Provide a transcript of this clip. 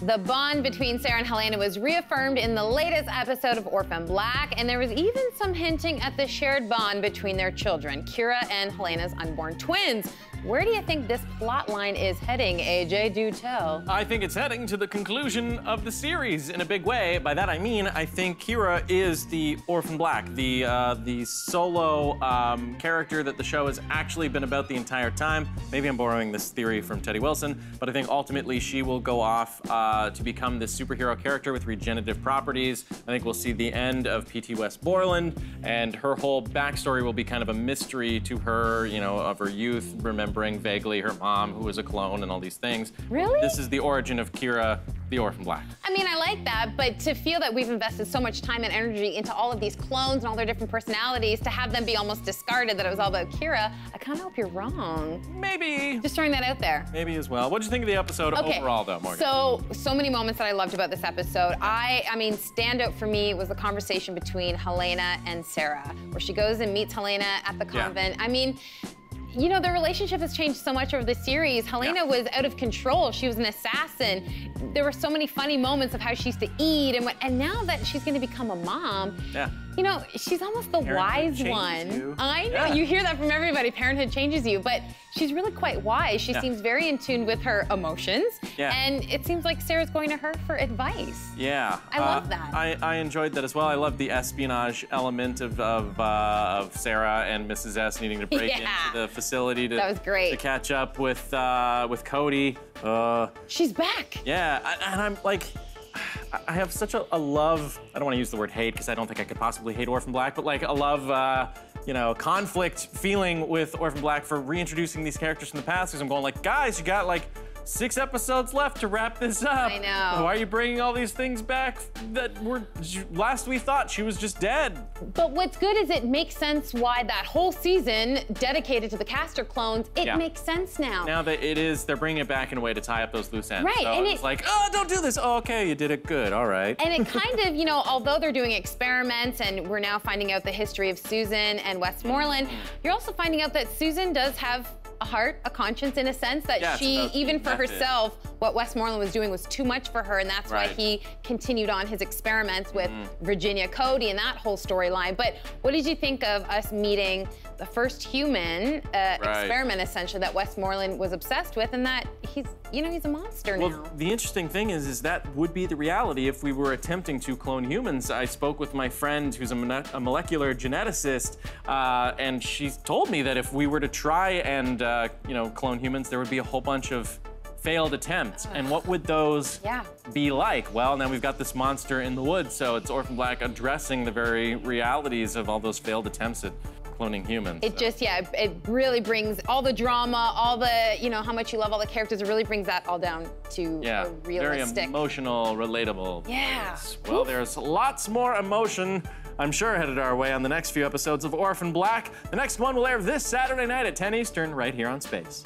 The bond between Sarah and Helena was reaffirmed in the latest episode of Orphan Black, and there was even some hinting at the shared bond between their children, Kira and Helena's unborn twins. Where do you think this plot line is heading, AJ? Do tell. I think it's heading to the conclusion of the series in a big way. By that I mean, I think Kira is the Orphan Black, the solo character that the show has actually been about the entire time. Maybe I'm borrowing this theory from Teddy Wilson, but I think ultimately she will go off to become this superhero character with regenerative properties. I think we'll see the end of P.T. Westmoreland, and her whole backstory will be kind of a mystery to her, you know, of her youth, remembering vaguely her mom, who was a clone, and all these things. Really? This is the origin of Kira, the Orphan Black. I mean, I like that, but to feel that we've invested so much time and energy into all of these clones and all their different personalities, to have them be almost discarded, that it was all about Kira, I kind of hope you're wrong. Maybe. Just throwing that out there. Maybe as well. What did you think of the episode overall, though, Morgan? So many moments that I loved about this episode. I mean, standout for me was the conversation between Helena and Sarah, where she goes and meets Helena at the convent. I mean, you know, their relationship has changed so much over the series. Helena was out of control. She was an assassin. There were so many funny moments of how she used to eat and now that she's gonna become a mom, you know, she's almost the wise one. You. I know, you hear that from everybody, parenthood changes you, but she's really quite wise. She seems very in tune with her emotions, and it seems like Sarah's going to her for advice. Yeah. I love that. I enjoyed that as well. I love the espionage element of Sarah and Mrs. S needing to break into the facility to, that was great. to catch up with Cody. She's back. Yeah, and I'm like, I have such a love, I don't want to use the word hate because I don't think I could possibly hate Orphan Black, but like a love, you know, conflict feeling with Orphan Black for reintroducing these characters from the past, because I'm going like, guys, you got like 6 episodes left to wrap this up. I know. Why are you bringing all these things back that were, last we thought she was just dead? But what's good is it makes sense why that whole season dedicated to the Castor clones, it makes sense now. Now that it is, they're bringing it back in a way to tie up those loose ends. Right, So and it's like, oh, don't do this. Oh, okay, you did it good, all right. And it kind of, you know, although they're doing experiments and we're now finding out the history of Susan and Westmoreland, you're also finding out that Susan does have a heart, a conscience in a sense, that she, even for herself, what Westmoreland was doing was too much for her, and that's why he continued on his experiments with Virginia Cody and that whole storyline. But what did you think of us meeting the first human experiment, essentially, that Westmoreland was obsessed with, and that he's, you know, he's a monster now? Well, the interesting thing is that would be the reality if we were attempting to clone humans. I spoke with my friend who's a molecular geneticist, and she told me that if we were to try and, you know, clone humans, there would be a whole bunch of failed attempts. And what would those be like? Well, now we've got this monster in the woods, so it's Orphan Black addressing the very realities of all those failed attempts at cloning humans. It just, it really brings all the drama, all the, you know, how much you love all the characters, it really brings that all down to a realistic. Very emotional, relatable. Yeah. Well, there's lots more emotion, I'm sure, headed our way on the next few episodes of Orphan Black. The next one will air this Saturday night at 10 Eastern, right here on Space.